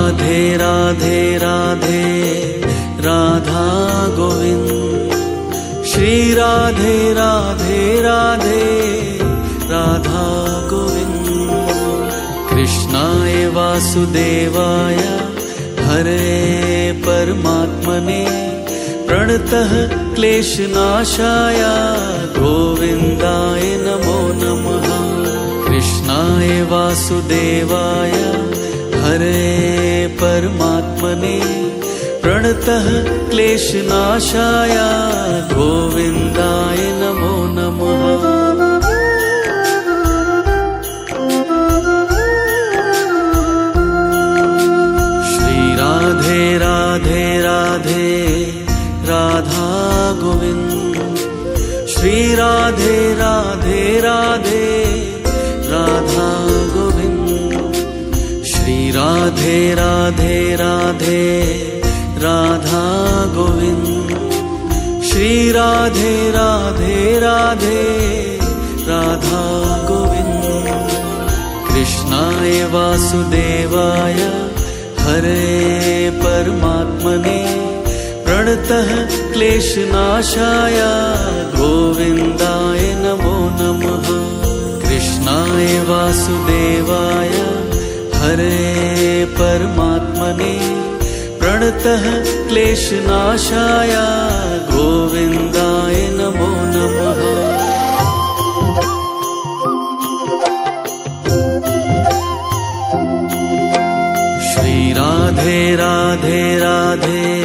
राधे राधे राधे राधा गोविंद। श्री राधे राधे राधे राधा गोविंद। कृष्णाय वासुदेवाय हरे परमात्मने प्रणतः क्लेशनाशाय गोविन्दाय नमो नमः। कृष्णाय वासुदेवाय हरे परमात्मने प्रणतः क्लेशनाशाय गोविन्दाय नमो नमः। राधे राधे राधे राधा गोविंद। श्री राधे राधे राधे राधा गोविंद। श्री राधे राधे राधे राधा गोविंद। श्री राधे राधे राधे राधा गोविंद। कृष्णाय वासुदेवाय हरे परमात्मने प्रणतः क्लेशनाशाय गोविन्दाय नमो नमः। कृष्णाय वासुदेवाय हरे परमात्मने प्रणतः क्लेशनाशाय गोविन्दाय नमो नमः। राधे राधे राधे